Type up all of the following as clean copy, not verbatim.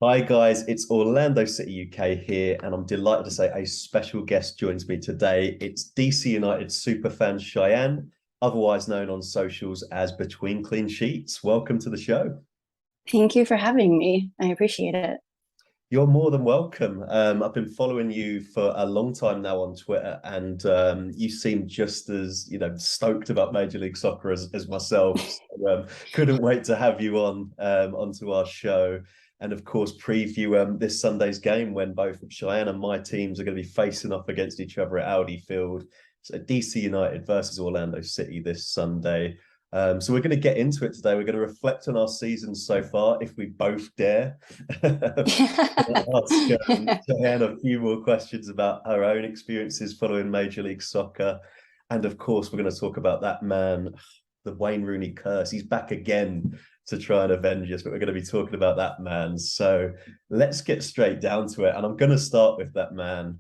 Hi guys, it's Orlando City UK here, and I'm delighted to say a special guest joins me today. It's DC United superfan Cheyenne, otherwise known on socials as Between Clean Sheets. Welcome to the show. Thank you for having me. I appreciate it. You're more than welcome. I've been following you for a long time now on Twitter, and you seem just as stoked about Major League Soccer as myself. So, couldn't wait to have you on onto our show, and of course preview this Sunday's game when both Cheyenne and my teams are going to be facing off against each other at Audifield. So DC United versus Orlando City this Sunday. So we're going to get into it today. We're going to reflect on our season so far, if we both dare. Ask Cheyenne a few more questions about her own experiences following Major League Soccer. And of course, we're going to talk about that man, the Wayne Rooney curse. He's back again to try and avenge us, but we're going to be talking about that man. So let's get straight down to it. And I'm going to start with that man.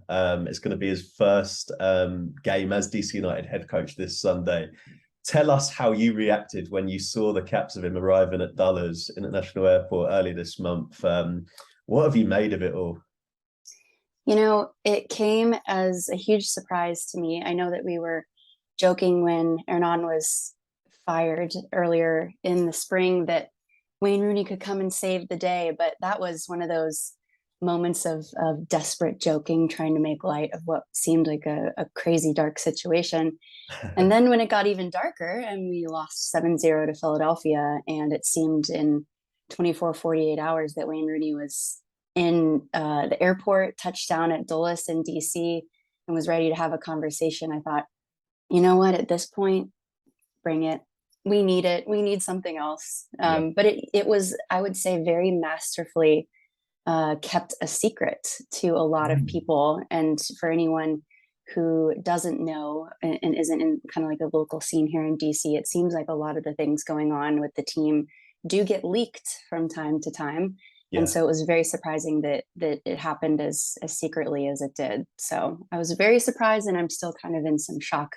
It's going to be his first game as DC United head coach this Sunday. Tell us how you reacted when you saw the caps of him arriving at Dulles International Airport early this month. What have you made of it all? It came as a huge surprise to me. I know that we were joking when Hernan was fired earlier in the spring that Wayne Rooney could come and save the day, but that was one of those moments of desperate joking, trying to make light of what seemed like a crazy dark situation. And then when it got even darker and we lost 7-0 to Philadelphia, and it seemed in 24, 48 hours that Wayne Rooney was in the airport, touchdown at Dulles in DC, and was ready to have a conversation, I thought, you know what, at this point, bring it. We need it. We need something else. Yeah. But it was, I would say, very masterfully kept a secret to a lot of people. And for anyone who doesn't know and isn't in kind of like the local scene here in DC, it seems like a lot of the things going on with the team do get leaked from time to time. And Yeah. so it was very surprising that it happened as secretly as it did. So I was very surprised, and I'm still kind of in some shock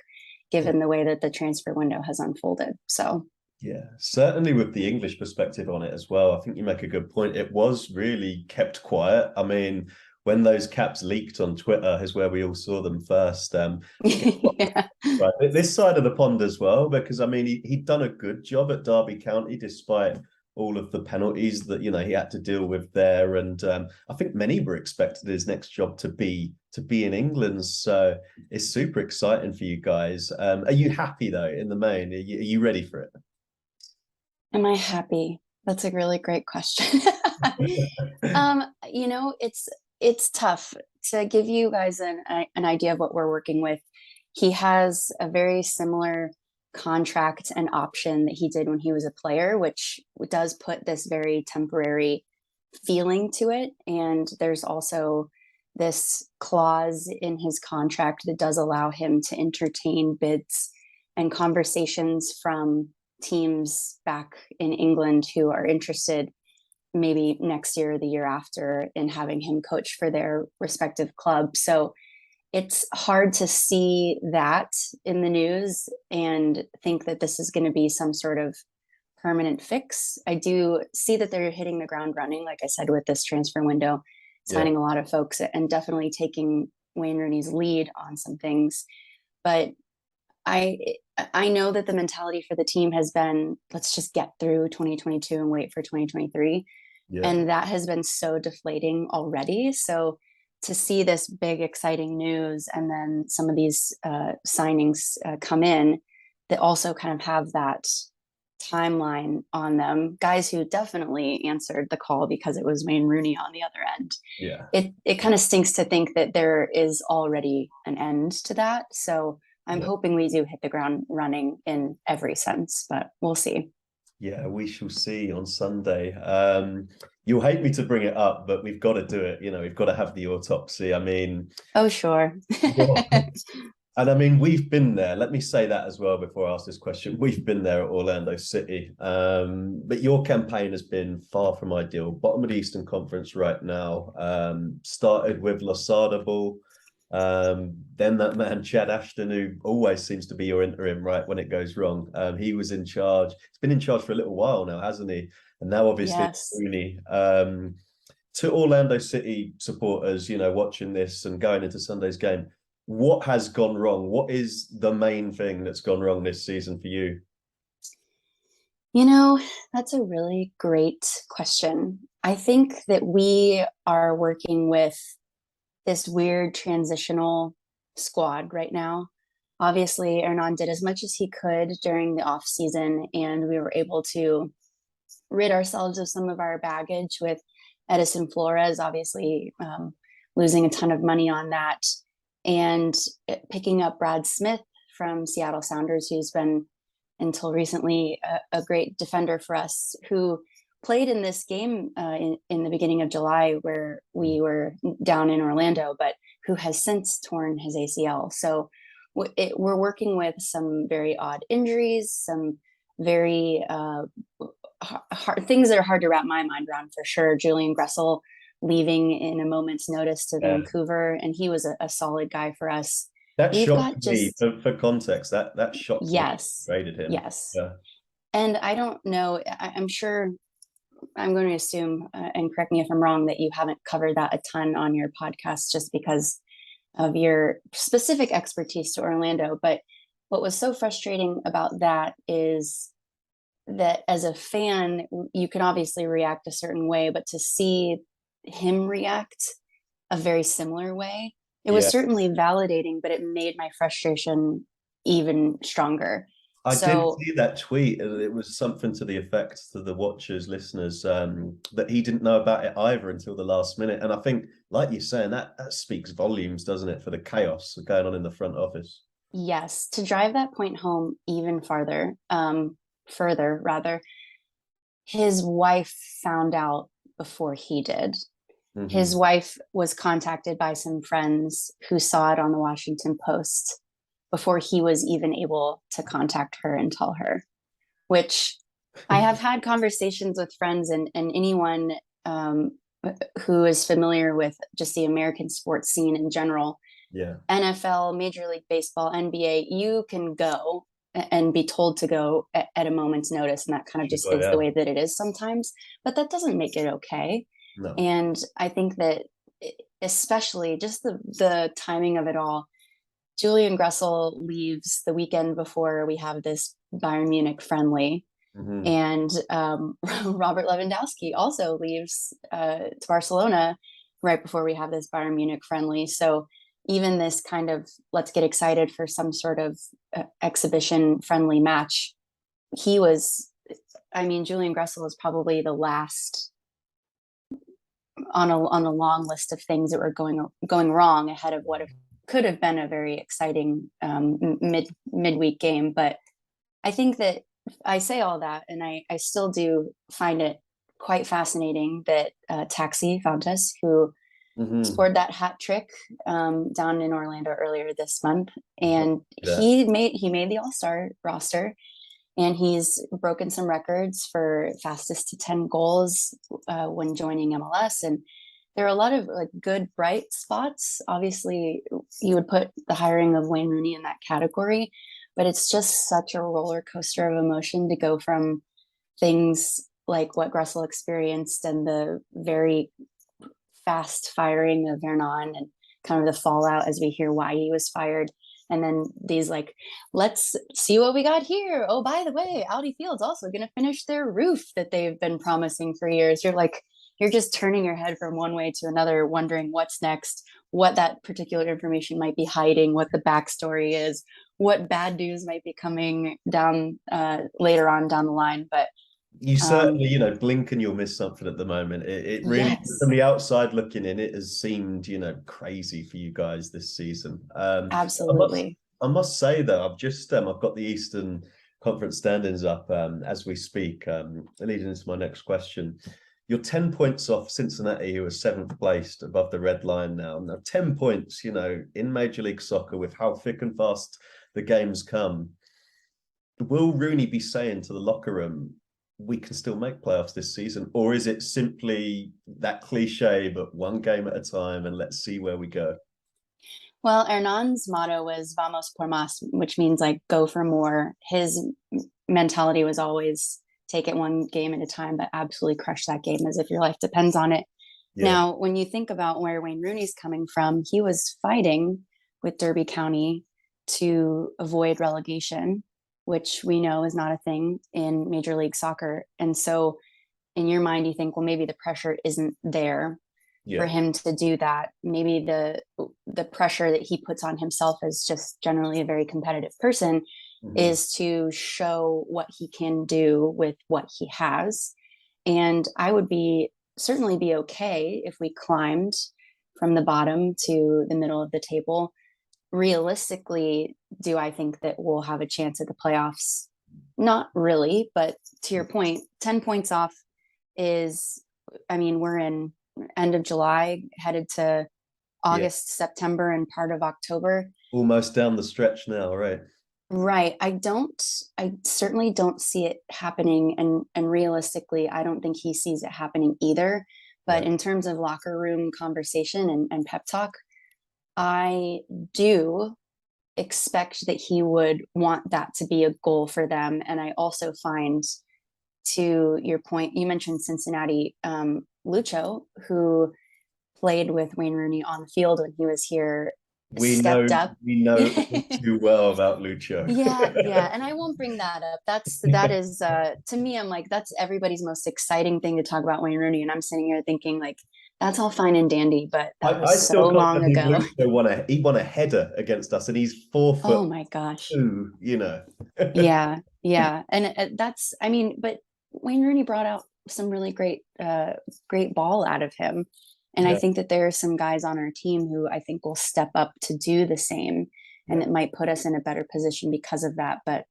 given the way that the transfer window has unfolded. So Yeah, certainly with the English perspective on it as well. I think you make a good point. It was really kept quiet. I mean, when those caps leaked on Twitter is where we all saw them first. yeah. Right, this side of the pond as well, because I mean, he'd done a good job at Derby County despite all of the penalties that he had to deal with there. And I think many were expecting his next job to be in England. So it's super exciting for you guys. Are you happy though in the main? Are you ready for it? Am I happy? That's a really great question. It's tough to give you guys an idea of what we're working with. He has a very similar contract and option that he did when he was a player, which does put this very temporary feeling to it. And there's also this clause in his contract that does allow him to entertain bids and conversations from teams back in England who are interested maybe next year or the year after in having him coach for their respective club. So it's hard to see that in the news and think that this is going to be some sort of permanent fix. I do see that they're hitting the ground running, like I said, with this transfer window, Yeah. signing a lot of folks and definitely taking Wayne Rooney's lead on some things. But I I know that the mentality for the team has been, let's just get through 2022 and wait for 2023. Yeah. And that has been so deflating already. So to see this big, exciting news and then some of these signings come in that also kind of have that timeline on them, guys who definitely answered the call because it was Wayne Rooney on the other end. Yeah. It kind of stinks to think that there is already an end to that. So I'm Yeah. hoping we do hit the ground running in every sense, but we'll see. Yeah, we shall see on Sunday. You'll hate me to bring it up, but we've got to do it. We've got to have the autopsy. I mean, Oh, sure. well, and I mean, we've been there. Let me say that as well before I ask this question. We've been there at Orlando City. But your campaign has been far from ideal. Bottom of the Eastern Conference right now. Started with Losada Ball. Then that man, Chad Ashton, who always seems to be your interim, right, when it goes wrong. He was in charge. He's been in charge for a little while now, hasn't he? And now obviously Yes. Rooney. to Orlando City supporters, watching this and going into Sunday's game, what has gone wrong? What is the main thing that's gone wrong this season for you? That's a really great question. I think that we are working with this weird transitional squad right now. Obviously, Hernan did as much as he could during the off season, and we were able to rid ourselves of some of our baggage with Edison Flores, obviously losing a ton of money on that, and picking up Brad Smith from Seattle Sounders, who's been until recently a great defender for us, who played in this game in the beginning of July where we were down in Orlando, but who has since torn his ACL. So we're working with some very odd injuries, some very hard things that are hard to wrap my mind around for sure. Julian Gressel leaving in a moment's notice to Vancouver, and he was a solid guy for us. That shocked me. For context, that shocked me. Yes, rated him. Yes, yeah. And I don't know. I'm sure. I'm going to assume, and correct me if I'm wrong, that you haven't covered that a ton on your podcast, just because of your specific expertise to Orlando. But what was so frustrating about that is that as a fan, you can obviously react a certain way, but to see him react a very similar way, it was certainly validating, but it made my frustration even stronger. I did see that tweet, and it was something to the effect to the watchers, listeners, that he didn't know about it either until the last minute. And I think, like you're saying, that speaks volumes, doesn't it, for the chaos going on in the front office? Yes, to drive that point home even further rather, his wife found out before he did. Mm-hmm. His wife was contacted by some friends who saw it on the Washington Post before he was even able to contact her and tell her, which I have had conversations with friends and anyone who is familiar with just the American sports scene in general. Yeah. NFL, Major League Baseball, NBA, you can go and be told to go at a moment's notice. And that kind of just is the way that it is sometimes, but that doesn't make it okay. No. And I think that especially just the timing of it all, Julian Gressel leaves the weekend before we have this Bayern Munich friendly. Mm-hmm. And Robert Lewandowski also leaves to Barcelona right before we have this Bayern Munich friendly. So even this kind of, let's get excited for some sort of exhibition friendly match, Julian Gressel is probably the last on a long list of things that were going wrong ahead of what could have been a very exciting midweek game. But I think that I say all that, and I still do find it quite fascinating that Taxi Fontes, who scored that hat trick down in Orlando earlier this month, and he made the All-Star roster, and he's broken some records for fastest to 10 goals when joining MLS. And there are a lot of good bright spots. Obviously, you would put the hiring of Wayne Rooney in that category, but it's just such a roller coaster of emotion to go from things like what Gressel experienced and the very fast firing of Hernan and kind of the fallout as we hear why he was fired. And then these let's see what we got here. Oh, by the way, Audifield's also going to finish their roof that they've been promising for years. You're just turning your head from one way to another, wondering what's next, what that particular information might be hiding, what the backstory is, what bad news might be coming down later on down the line. But you certainly, blink and you'll miss something at the moment. It really, from the outside looking in, it has seemed, crazy for you guys this season. Absolutely. I must say though, I've got the Eastern Conference standings up as we speak, leading into my next question. You're 10 points off Cincinnati, who are 7th placed above the red line now. Now, 10 points, in Major League Soccer, with how thick and fast the games come. Will Rooney be saying to the locker room, we can still make playoffs this season? Or is it simply that cliche, but one game at a time and let's see where we go? Well, Hernan's motto was Vamos por más, which means go for more. His mentality was always take it one game at a time, but absolutely crush that game as if your life depends on it. Yeah. Now, when you think about where Wayne Rooney's coming from, he was fighting with Derby County to avoid relegation, which we know is not a thing in Major League Soccer. And so in your mind, you think, well, maybe the pressure isn't there for Yeah. him to do that. Maybe the pressure that he puts on himself as just generally a very competitive person Mhm. is to show what he can do with what he has. And I would be certainly be okay if we climbed from the bottom to the middle of the table. Realistically, do I think that we'll have a chance at the playoffs? Not really, but to your point, 10 points off is, I mean, we're in end of July, headed to Yeah. August, September, and part of October. Almost down the stretch now, right? Right. I certainly don't see it happening. And realistically, I don't think he sees it happening either. But Yeah. in terms of locker room conversation and pep talk, I do expect that he would want that to be a goal for them. And I also find, to your point, you mentioned Cincinnati, Lucho, who played with Wayne Rooney on the field when he was here, We know stepped up. we know all too well about Lucho. Yeah, and I won't bring that up. That is to me, I'm like, that's everybody's most exciting thing to talk about Wayne Rooney, and I'm sitting here thinking like that's all fine and dandy, but that I was still so can't long believe ago. Lucho won a header against us, and he's 4 foot Oh my gosh. two. You know. Yeah, and that's, I mean, but Wayne Rooney brought out some really great ball out of him, and I Yeah, think that there are some guys on our team who I think will step up to do the same, and yeah, it might put us in a better position because of that. But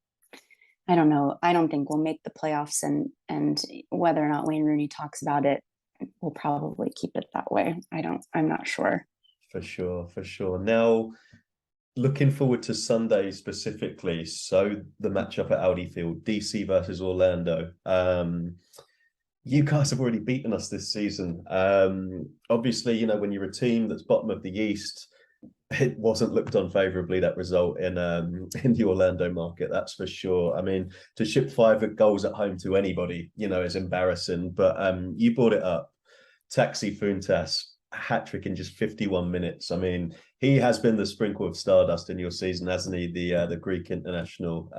I don't know. I don't think we'll make the playoffs, and whether or not Wayne Rooney talks about it, we'll probably keep it that way. I'm not sure. for sure, for sure. Now, looking forward to Sunday specifically. So the matchup at Audifield, DC versus Orlando. You guys have already beaten us this season. Obviously, when you're a team that's bottom of the East, it wasn't looked on favorably, that result in the Orlando market, that's for sure. I mean, to ship 5 goals at home to anybody, is embarrassing. But you brought it up. Taxi Funtas, hat trick in just 51 minutes. I mean, he has been the sprinkle of stardust in your season, hasn't he? The Greek international.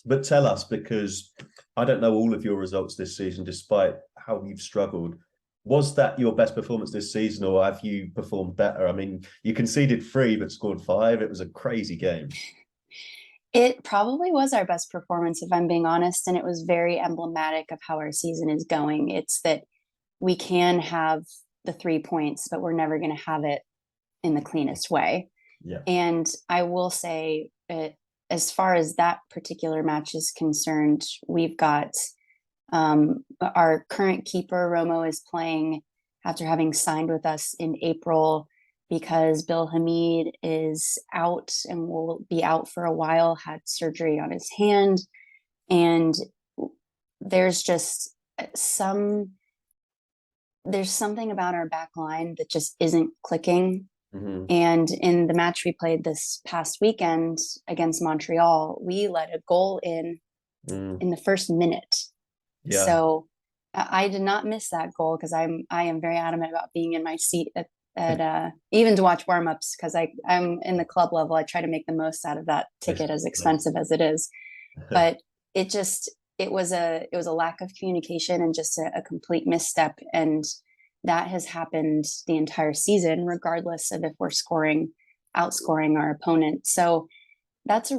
But tell us, because I don't know all of your results this season, despite how you've struggled. Was that your best performance this season, or have you performed better? I mean, you conceded 3 but scored 5. It was a crazy game. It probably was our best performance, if I'm being honest, and it was very emblematic of how our season is going. It's that we can have the 3 points, but we're never going to have it in the cleanest way. Yeah. And I will say, as far as that particular match is concerned, we've got our current keeper, Romo, is playing after having signed with us in April because Bill Hamid is out and will be out for a while, had surgery on his hand. And there's just there's something about our back line that just isn't clicking. Mm-hmm. And in the match we played this past weekend against Montreal, we let a goal in the first minute. Yeah. So I did not miss that goal because I am very adamant about being in my seat at even to watch warm-ups, because I'm in the club level. I try to make the most out of that ticket, as expensive as it is. But it was a lack of communication and just a complete misstep. And that has happened the entire season, regardless of if we're outscoring our opponent. So that's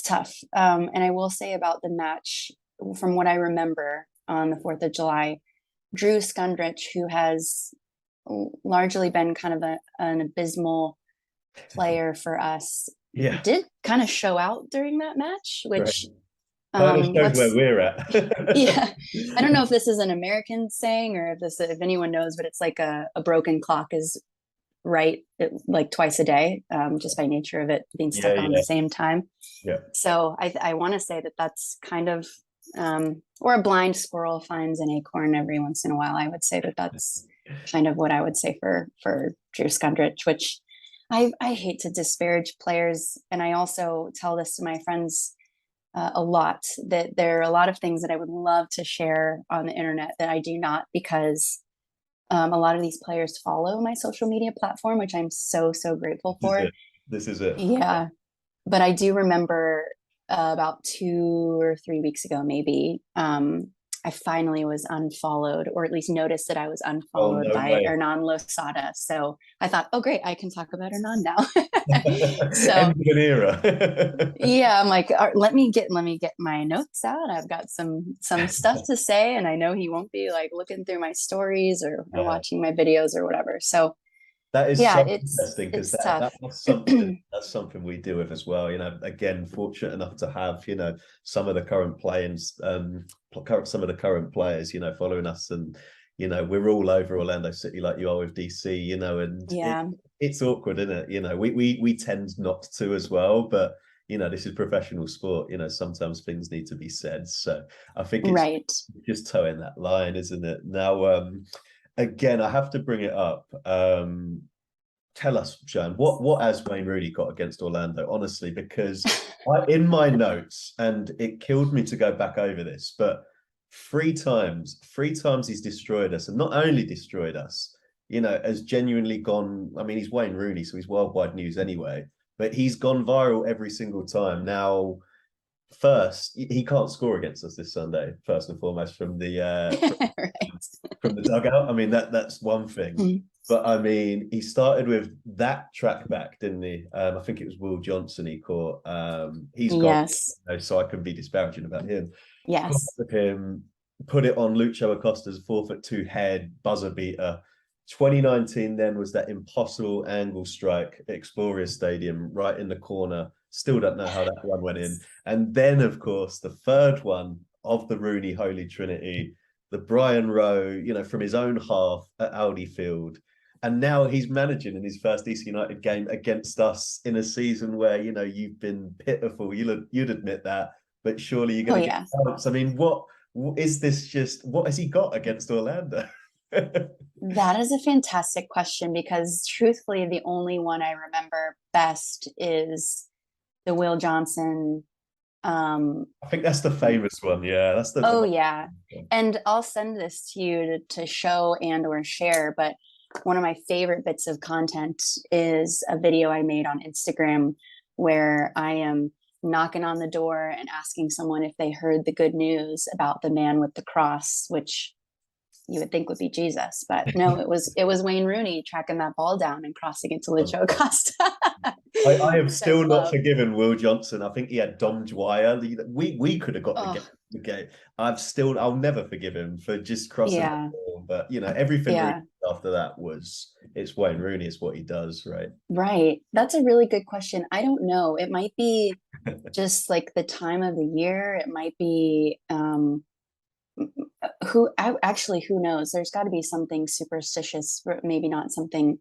tough. And I will say about the match, from what I remember on the 4th of July, Drew Skundrich, who has largely been kind of an abysmal player for us, Yeah. did kind of show out during that match, which kind of shows where we're at. Yeah, I don't know if this is an American saying or if anyone knows, but it's like a broken clock is right like twice a day, just by nature of it being stuck on the same time. Yeah. So I want to say that that's kind of, or a blind squirrel finds an acorn every once in a while. I would say that that's kind of what I would say for Drew Skundrich, which I hate to disparage players. And I also tell this to my friends a lot, that there are a lot of things that I would love to share on the internet that I do not, because A lot of these players follow my social media platform, which I'm so, so grateful This is for. it. This is it. Yeah. But I do remember about 2 or 3 weeks ago, maybe, I finally was unfollowed, or at least noticed that I was Oh, unfollowed no by way. Hernan Losada. So I thought, oh, great, I can talk about Hernan now. End So of an era. yeah, I'm like, let me get my notes out. I've got some stuff to say, and I know he won't be like looking through my stories or Yeah. watching my videos or whatever. So That is yeah, so interesting because it's that tough. that's something we deal with as well. Again, fortunate enough to have some of the current players, some of the current players, following us, and we're all over Orlando City like you are with DC, and Yeah, it's awkward, isn't it? We tend not to as well, but this is professional sport. Sometimes things need to be said. So I think it's right. just towing that line, isn't it? Now, again, I have to bring it up. Tell us, Cheyenne, what has Wayne Rooney got against Orlando? Honestly, because in my notes, and it killed me to go back over this, but three times he's destroyed us, and not only destroyed us, has genuinely gone. I mean, he's Wayne Rooney, so he's worldwide news anyway. But he's gone viral every single time. Now, first, he can't score against us this Sunday. First and foremost, Right. from the dugout. I mean, that's one thing. Mm. But I mean, he started with that track back, didn't he? I think it was Will Johnson he caught. He's gone, Yes. so I can be disparaging about him. Caught Yes. with him, put it on Lucho Acosta's 4'2" head, buzzer beater. 2019 then was that impossible angle strike at Exploria Stadium, right in the corner. Still don't know how that one went in. And then, of course, the third one of the Rooney Holy Trinity, the Bryan Rowe, from his own half at Audifield. And now he's managing in his first DC United game against us in a season where, you've been pitiful. You'd admit that, but surely you're Oh going to get yeah. points. I mean, what is this what has he got against Orlando? That is a fantastic question because truthfully, the only one I remember best is the Will Johnson. I think that's the famous one. Yeah, that's Oh the yeah. And I'll send this to you to show and or share, but one of my favorite bits of content is a video I made on Instagram where I am knocking on the door and asking someone if they heard the good news about the man with the cross, which you would think would be Jesus, but no, it was Wayne Rooney tracking that ball down and crossing it to Lucho Acosta. I have So still not love. forgiven Will Johnson. I think he had Dom Dwyer. We could have got Oh the game. I'll never forgive him for just crossing that yeah, ball. But everything Rooney yeah, after that it's Wayne Rooney. It's what he does, right? right. That's a really good question. I don't know. It might be just like the time of the year. It might be actually who knows? There's got to be something superstitious, maybe not something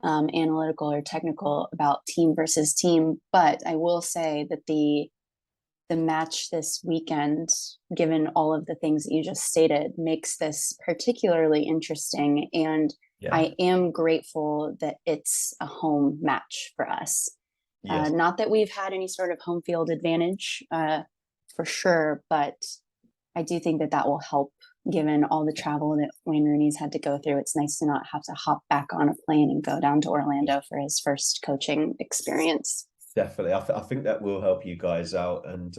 analytical or technical about team versus team. But I will say that the match this weekend, given all of the things that you just stated, makes this particularly interesting. And Yeah. I am grateful that it's a home match for us. Yes. Not that we've had any sort of home field advantage for sure, but I do think that that will help given all the travel that Wayne Rooney's had to go through. It's nice to not have to hop back on a plane and go down to Orlando for his first coaching experience. Definitely. I think that will help you guys out. And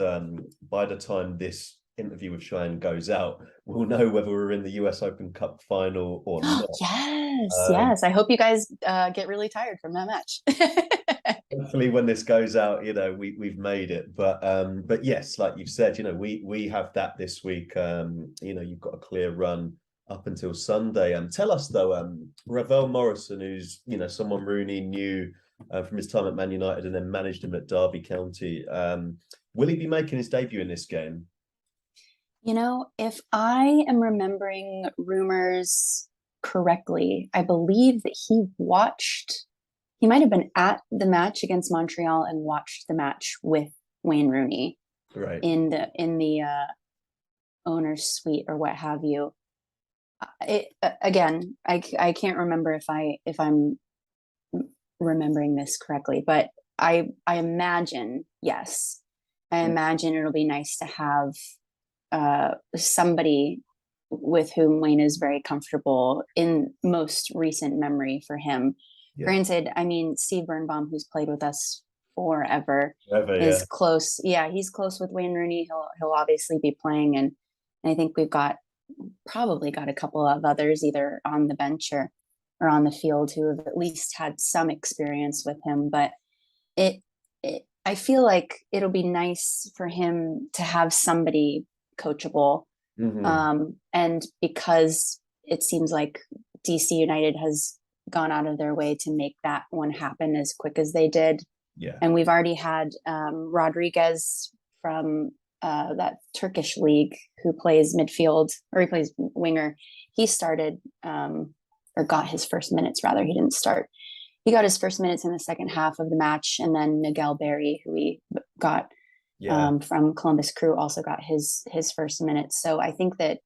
by the time this interview with Cheyenne goes out, we'll know whether we're in the US Open Cup final or not. Yes, Um, yes. I hope you guys get really tired from that match. Hopefully when this goes out, we've made it. But yes, like you've said, we have that this week. You've got a clear run up until Sunday. Tell us though, ravelmorrison, who's someone Rooney knew from his time at Man United and then managed him at Derby County. Will he be making his debut in this game? If I am remembering rumors correctly, I believe that he might have been at the match against Montreal and watched the match with Wayne Rooney Right. in the owner's suite or what have you. Again, I can't remember if I'm remembering this correctly, but I imagine yes, I imagine it'll be nice to have somebody with whom Wayne is very comfortable in most recent memory for him. Yeah. Granted, I mean, Steve Birnbaum, who's played with us forever, Forever, is yeah. close. Yeah, he's close with Wayne Rooney. He'll obviously be playing, and I think we've probably got a couple of others either on the bench or on the field who have at least had some experience with him. But it I feel like it'll be nice for him to have somebody coachable. And because it seems like DC United has gone out of their way to make that one happen as quick as they did. Yeah. And we've already had Rodriguez from that Turkish league who plays midfield, or he plays winger. He started or got his first minutes, rather. He didn't start. He got his first minutes in the second half of the match. And then Miguel Berry, who we got from Columbus Crew, also got his first minutes. So I think that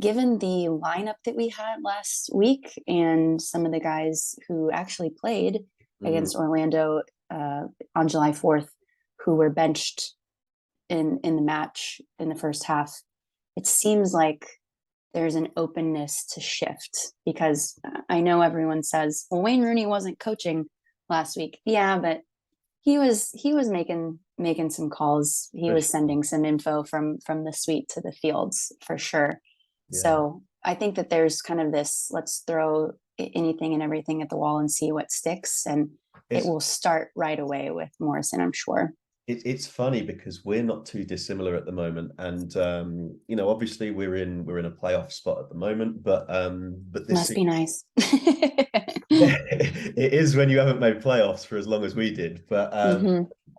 given the lineup that we had last week and some of the guys who actually played against Orlando on July 4th, who were benched in the match in the first half, it seems like there's an openness to shift, because I know everyone says, well, Wayne Rooney wasn't coaching last week. Yeah, but he was making some calls. He was sending some info from the suite to the fields for sure. Yeah. So I think that there's kind of this, let's throw anything and everything at the wall and see what sticks. And it will start right away with Morrison, I'm sure. It's funny because we're not too dissimilar at the moment, and obviously we're in a playoff spot at the moment, but this must be nice. It is when you haven't made playoffs for as long as we did. But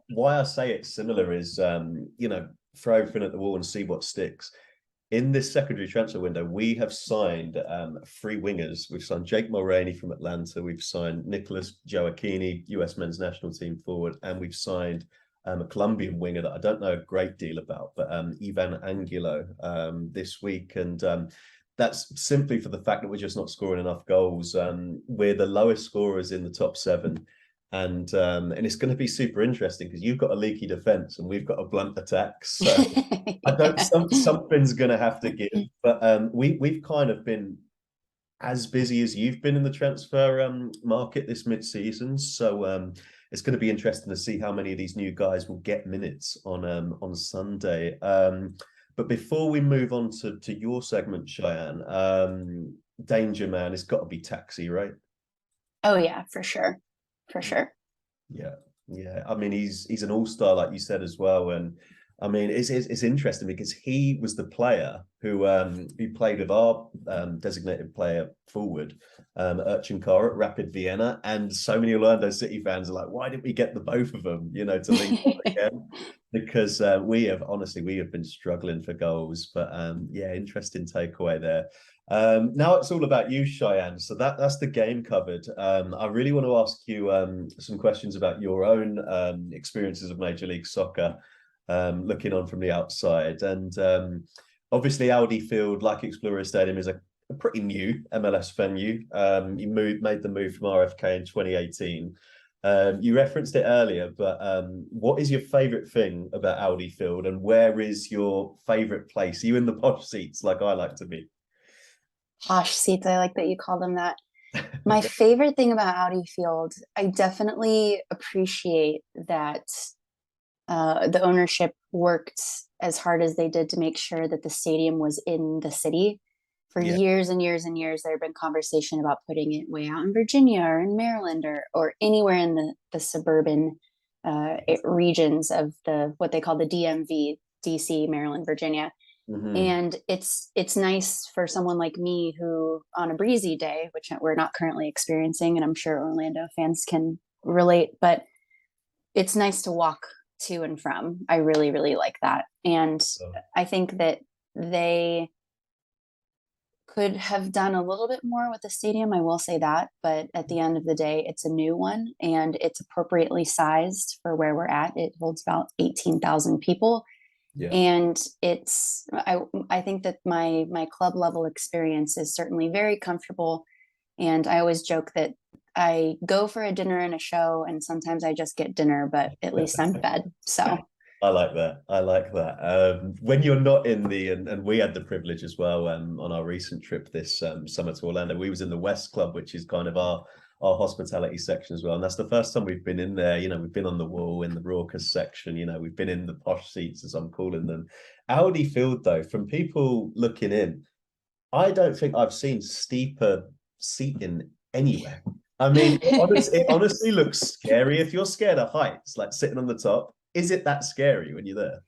why I say it's similar is throw everything at the wall and see what sticks. In this secondary transfer window, we have signed 3 wingers. We've signed Jake Mulroney from Atlanta. We've signed Nicholas Gioacchini, US men's national team forward, and we've signed a Colombian winger that I don't know a great deal about, but Ivan Angulo this week. And that's simply for the fact that we're just not scoring enough goals. We're the lowest scorers in the top 7. And it's going to be super interesting because you've got a leaky defense and we've got a blunt attack. So I don't. Something's going to have to give. But we've kind of been as busy as you've been in the transfer market this mid-season. So it's going to be interesting to see how many of these new guys will get minutes on Sunday. But before we move on to your segment, Cheyenne, Danger Man, it's got to be Taxi, right? Oh yeah, for sure. For sure. Yeah. I mean, he's an all-star, like you said as well, and I mean, it's interesting because he was the player who played with our designated player forward, Urchinkar at Rapid Vienna, and so many Orlando City fans are like, why didn't we get the both of them, to link up again? Because we have been struggling for goals, but interesting takeaway there. Now it's all about you, Cheyenne. So that's the game covered. I really want to ask you some questions about your own experiences of Major League Soccer, looking on from the outside. And obviously Audifield, like Explorer Stadium, is a pretty new MLS venue. You made the move from RFK in 2018. You referenced it earlier, but what is your favorite thing about Audifield, and where is your favorite place? Are you in the posh seats like I like to be? Posh seats, I like that you call them that. My favorite thing about Audifield, I definitely appreciate that the ownership worked as hard as they did to make sure that the stadium was in the city. For years and years and years, there have been conversation about putting it way out in Virginia or in Maryland or anywhere in the suburban regions of what they call the DMV, DC, Maryland, Virginia. And it's nice for someone like me who, on a breezy day, which we're not currently experiencing, and I'm sure Orlando fans can relate, but it's nice to walk to and from. I really, really like that. And I think that they could have done a little bit more with the stadium, I will say that, but at the end of the day, it's a new one and it's appropriately sized for where we're at. It holds about 18,000 people. And I think that my club level experience is certainly very comfortable. And I always joke that I go for a dinner and a show, and sometimes I just get dinner, but at least I'm fed. So I like that. I like that. When you're not in the and we had the privilege as well on our recent trip this summer to Orlando. We was in the West Club, which is kind of our hospitality section as well. And that's the first time we've been in there. You know, we've been on the wall in the raucous section. You know, we've been in the posh seats, as I'm calling them. Audi Field, though, from people looking in, I don't think I've seen steeper seating anywhere. I mean, it honestly looks scary. If you're scared of heights, like sitting on the top, is it that scary when you're there?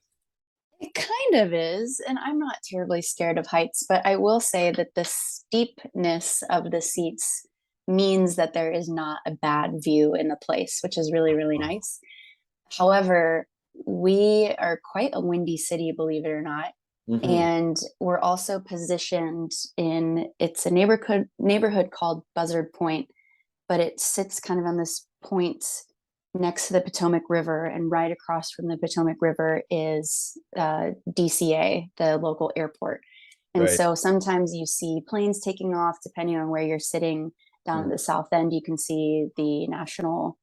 It kind of is, and I'm not terribly scared of heights, but I will say that the steepness of the seats means that there is not a bad view in the place, which is really, really nice. However, we are quite a windy city, believe it or not. Mm-hmm. And we're also positioned in it's a neighborhood called Buzzard Point, but it sits kind of on this point next to the Potomac River, and right across from the Potomac River is DCA, the local airport. And Right. so sometimes you see planes taking off, depending on where you're sitting. Down at the south end, you can see the national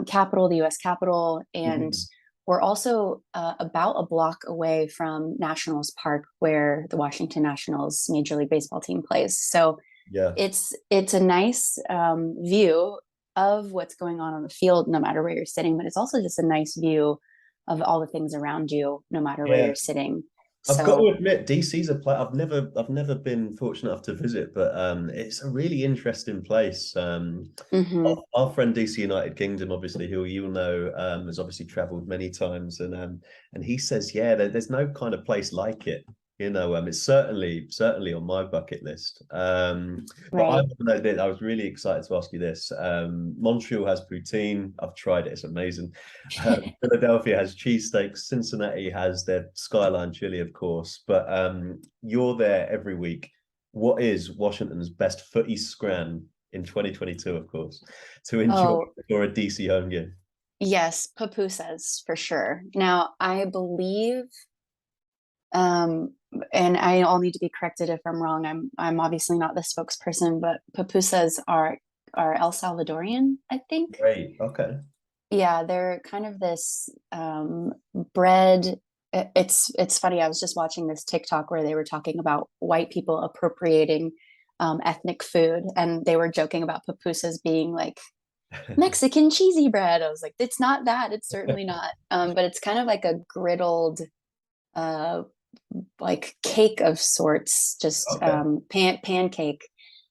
capital, the US Capitol, and Mm-hmm. we're also about a block away from Nationals Park, where the Washington Nationals Major League Baseball team plays. So Yeah. it's a nice view of what's going on the field, no matter where you're sitting. But it's also just a nice view of all the things around you, no matter where Yeah. you're sitting. I've got to So admit, DC's a place I've never been fortunate enough to visit, but it's a really interesting place. mhm. Our friend DC United Kingdom, obviously, who you'll know, has obviously travelled many times, and he says, yeah, there's no kind of place like it. You know, it's certainly on my bucket list. But I Right. want to know that I was really excited to ask you this. Montreal has poutine. I've tried it; it's amazing. Philadelphia has cheesesteaks. Cincinnati has their skyline chili, of course. But you're there every week. What is Washington's best footy scran in 2022, of course, to enjoy Oh, for a DC home game? yes, pupusas for sure. Now, I believe, um, and I'll need to be corrected if I'm wrong. I'm obviously not the spokesperson, but pupusas are El Salvadorian, I think. Great. Okay. Yeah, they're kind of this bread. It's funny. I was just watching this TikTok where they were talking about white people appropriating ethnic food, and they were joking about pupusas being like Mexican cheesy bread. I was like, it's not that. It's certainly not. But it's kind of like a griddled, uh, like cake of sorts, just Okay. pancake,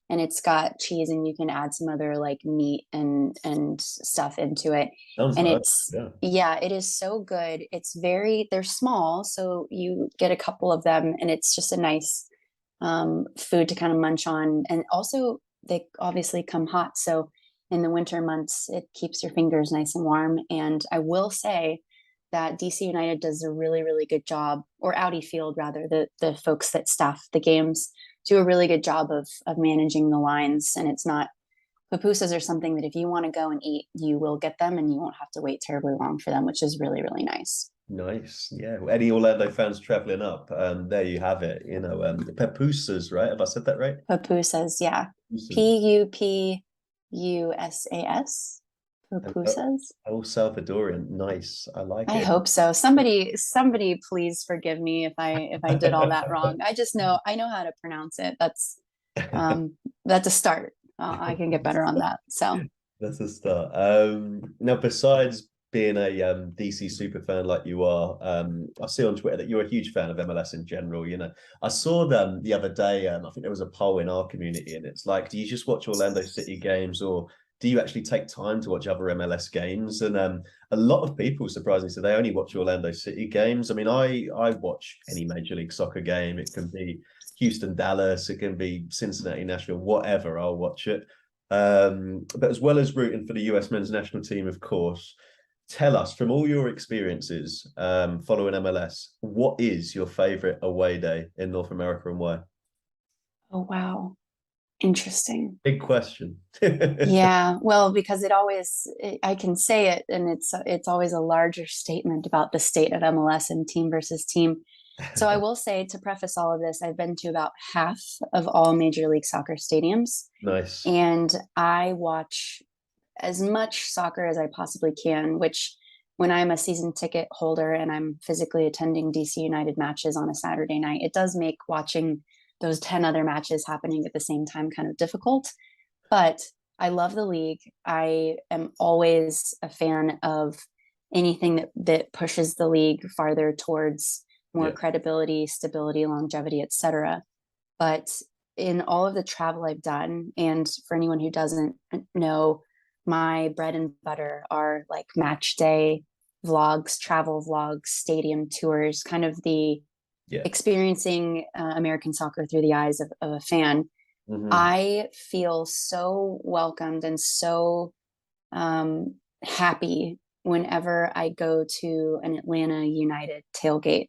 and it's got cheese, and you can add some other like meat and stuff into it. Sounds And nice. it's Yeah. yeah, it is so good. They're small, so you get a couple of them, and it's just a nice food to kind of munch on. And also, they obviously come hot, so in the winter months, it keeps your fingers nice and warm. And I will say that DC United does a really, really good job, or Audi Field rather, the folks that staff the games do a really good job of managing the lines. And it's not pupusas are something that if you want to go and eat, you will get them, and you won't have to wait terribly long for them, which is really, really nice. Nice. Yeah. Well, any Orlando fans traveling up, there you have it. You know, Pepusas, right? Have I said that right? Pupusas, yeah. Pupusas. Pupusas. And Pupusas. oh, Salvadorian. Nice. I like I it. hope so. Somebody please forgive me if I did all that wrong. I know how to pronounce it. That's a start. I can get better on that. So, That's a start. Now, besides being a DC super fan like you are, I see on Twitter that you're a huge fan of MLS in general. You know, I saw them the other day. I think there was a poll in our community, and it's like, do you just watch Orlando City games, or do you actually take time to watch other MLS games? And a lot of people, surprisingly, say they only watch Orlando City games. I mean, I watch any Major League Soccer game. It can be Houston, Dallas. It can be Cincinnati, Nashville, whatever. I'll watch it. But as well as rooting for the US men's national team, of course, tell us from all your experiences following MLS, what is your favorite away day in North America and why? oh wow, interesting. Big question. Yeah, well, because I can say it, and it's always a larger statement about the state of MLS and team versus team. So I will say, to preface all of this, I've been to about half of all Major League Soccer stadiums, Nice. and I watch as much soccer as I possibly can, which when I'm a season ticket holder and I'm physically attending DC United matches on a Saturday night, it does make watching those 10 other matches happening at the same time kind of difficult. But I love the league. I am always a fan of anything that pushes the league farther towards more Yeah. credibility, stability, longevity, etc. But in all of the travel I've done, and for anyone who doesn't know, my bread and butter are like match day vlogs, travel vlogs, stadium tours, kind of the Yeah. experiencing American soccer through the eyes of a fan. Hmm. I feel so welcomed and so happy whenever I go to an Atlanta United tailgate.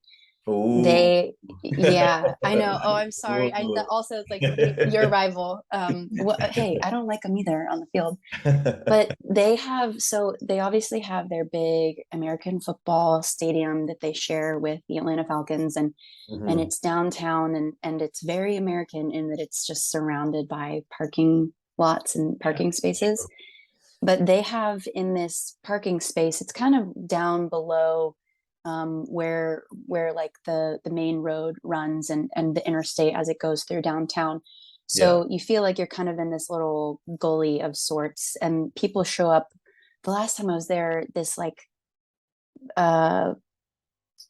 Oh. They, yeah, I know. Oh, I'm sorry. I also it's like your rival. Hey, I don't like them either on the field, but they obviously have their big American football stadium that they share with the Atlanta Falcons, and Hmm. it's downtown, and it's very American in that it's just surrounded by parking lots and Yeah. parking spaces. Sure. But they have in this parking space, it's kind of down below where like the main road runs and the interstate as it goes through downtown. Yeah. So you feel like you're kind of in this little gully of sorts, and people show up. The last time I was there, this like uh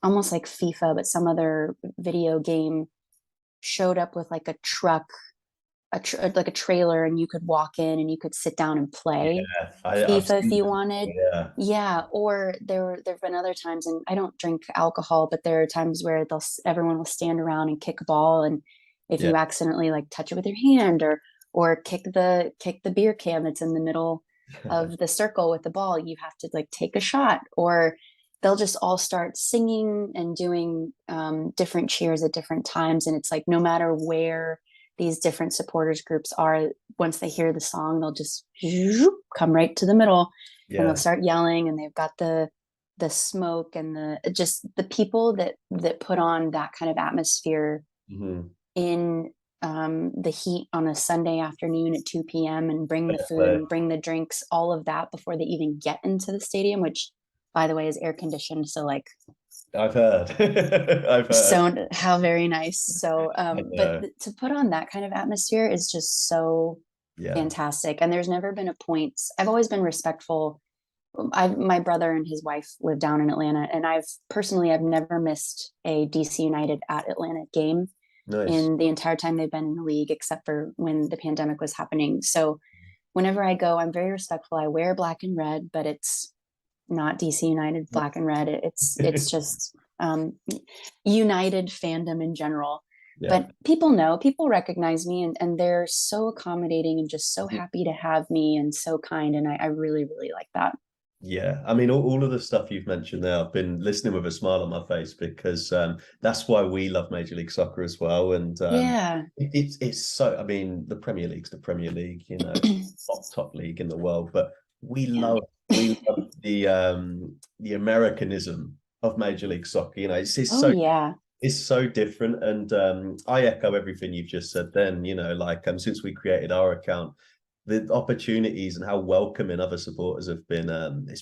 almost like FIFA, but some other video game showed up with like a truck, like a trailer, and you could walk in and you could sit down and play Yeah. I've FIFA if seen you them. wanted. Yeah. Yeah, or there've been other times, and I don't drink alcohol, but there are times where everyone will stand around and kick a ball, and if Yeah. you accidentally like touch it with your hand or kick the beer can that's in the middle of the circle with the ball, you have to like take a shot, or they'll just all start singing and doing different cheers at different times, and it's like no matter where these different supporters groups are, once they hear the song, they'll just come right to the middle and they'll Yeah. start yelling, and they've got the smoke and the just the people that put on that kind of atmosphere Hmm. in the heat on a Sunday afternoon at 2 p.m. and bring the Fair food play. and bring the drinks, all of that before they even get into the stadium, which by the way is air conditioned. So like I've heard. I've heard. so how very nice. So I but know. to put on that kind of atmosphere is just so Yeah. fantastic. And there's never been a point. I've always been respectful. My brother and his wife live down in Atlanta, and I've never missed a DC United at Atlanta game Nice. in the entire time they've been in the league, except for when the pandemic was happening. So whenever I go, I'm very respectful. I wear black and red, but it's not DC United black and red. It's just United fandom in general. Yeah. But people recognize me, and they're so accommodating and just so happy to have me and so kind. And I really, really like that. Yeah, I mean, all of the stuff you've mentioned there, I've been listening with a smile on my face because that's why we love Major League Soccer as well. And Yeah. it's so, I mean, the Premier League's the Premier League, you know, top league in the world, but Yeah. we love the Americanism of Major League Soccer. You know, Oh yeah. it's so different, and I echo everything you've just said. Then, you know, like since we created our account, the opportunities and how welcoming other supporters have been, it's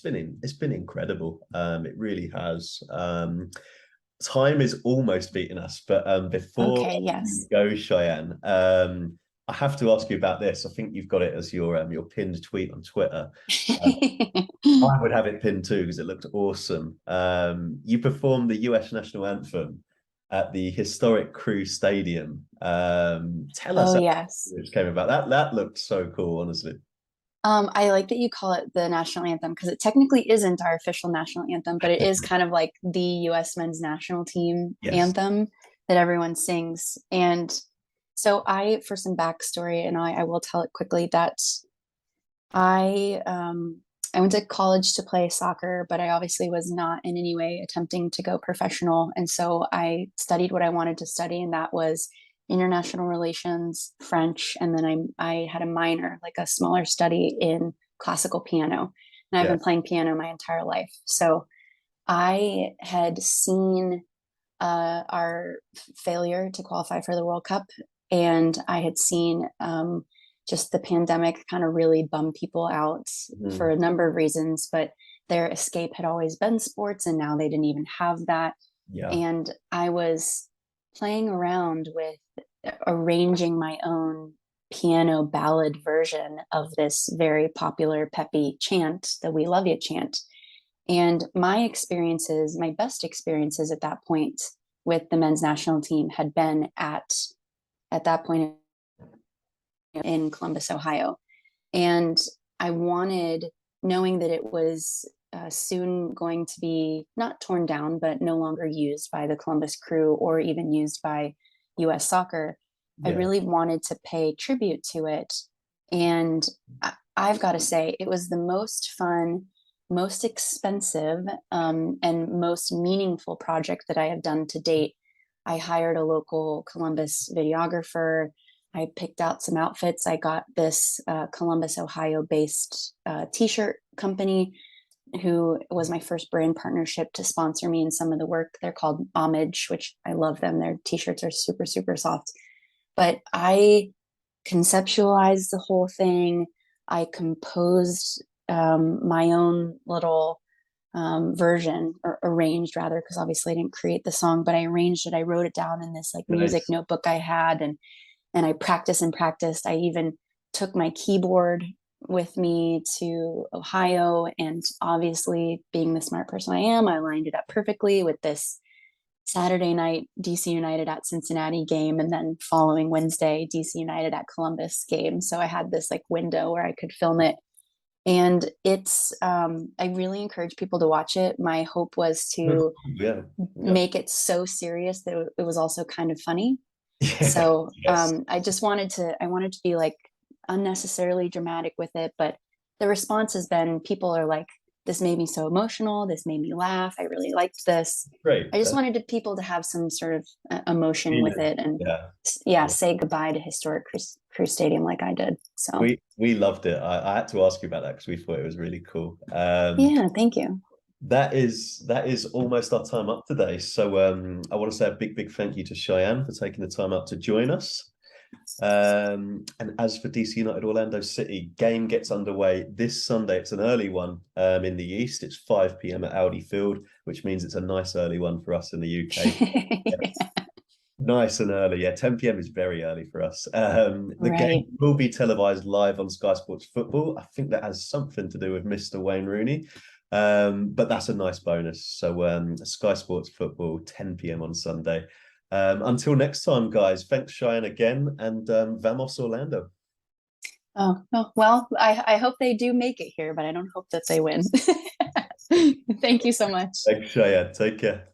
been incredible. It really has. Time is almost beating us, but before Okay. you Yes. go, Cheyenne, I have to ask you about this. I think you've got it as your pinned tweet on Twitter. Um, I would have it pinned too because it looked awesome. You performed the US national anthem at the historic Crew Stadium. Tell us Oh how yes. it came about. That looked so cool, honestly. I like that you call it the national anthem because it technically isn't our official national anthem, but it is kind of like the U.S. men's national team Yes. anthem that everyone sings. And so for some backstory, and I will tell it quickly that I I went to college to play soccer, but I obviously was not in any way attempting to go professional. And so I studied what I wanted to study, and that was international relations, French, and then I had a minor, like a smaller study in classical piano. And I've Yeah. been playing piano my entire life. So I had seen our failure to qualify for the World Cup, and I had seen just the pandemic kind of really bum people out for Mhm. a number of reasons. But their escape had always been sports, and now they didn't even have that. Yeah. And I was playing around with arranging my own piano ballad version of this very popular peppy chant, the We Love You chant. And my experiences, my best experiences at that point with the men's national team had been at that point in Columbus, Ohio. And I wanted, knowing that it was soon going to be not torn down, but no longer used by the Columbus Crew or even used by US Soccer, I Yeah. really wanted to pay tribute to it. And I've got to say, it was the most fun, most expensive, and most meaningful project that I have done to date. I hired a local Columbus videographer. I picked out some outfits. I got this Columbus, Ohio based t-shirt company who was my first brand partnership to sponsor me in some of the work. They're called Homage, which I love them. Their t-shirts are super, super soft. But I conceptualized the whole thing. I composed my own little version, or arranged rather, because obviously I didn't create the song, but I arranged it. I wrote it down in this like music Nice. notebook I had, and I practiced and practiced. I even took my keyboard with me to Ohio, and obviously, being the smart person I am, I lined it up perfectly with this Saturday night DC United at Cincinnati game, and then following Wednesday DC United at Columbus game. So I had this like window where I could film it. And it's I really encourage people to watch it. My hope was to Yeah. Yeah. make it so serious that it was also kind of funny. Yeah. So Yes. I wanted to be like unnecessarily dramatic with it, but the response has been, people are like, this made me so emotional, this made me laugh, I really liked this. Great. I just wanted people to have some sort of emotion with Feeling. it, and Yeah. yeah, Yeah. say goodbye to historic Crew Stadium like I did. So We loved it. I had to ask you about that because we thought it was really cool. yeah, thank you. That is almost our time up today. So I want to say a big thank you to Cheyenne for taking the time out to join us. And as for DC United Orlando City, game gets underway this Sunday. It's an early one in the East. It's 5 p.m. at Audifield, which means it's a nice early one for us in the UK. Nice and early. Yeah, 10 p.m. is very early for us. The game Right. will be televised live on Sky Sports Football. I think that has something to do with Mr. Wayne Rooney. But that's a nice bonus. So Sky Sports Football, 10 p.m. on Sunday. Until next time, guys, thanks, Cheyenne, again, and Vamos Orlando. Oh, oh well, I hope they do make it here, but I don't hope that they win. Thank you so much. Thanks, Cheyenne. Take care.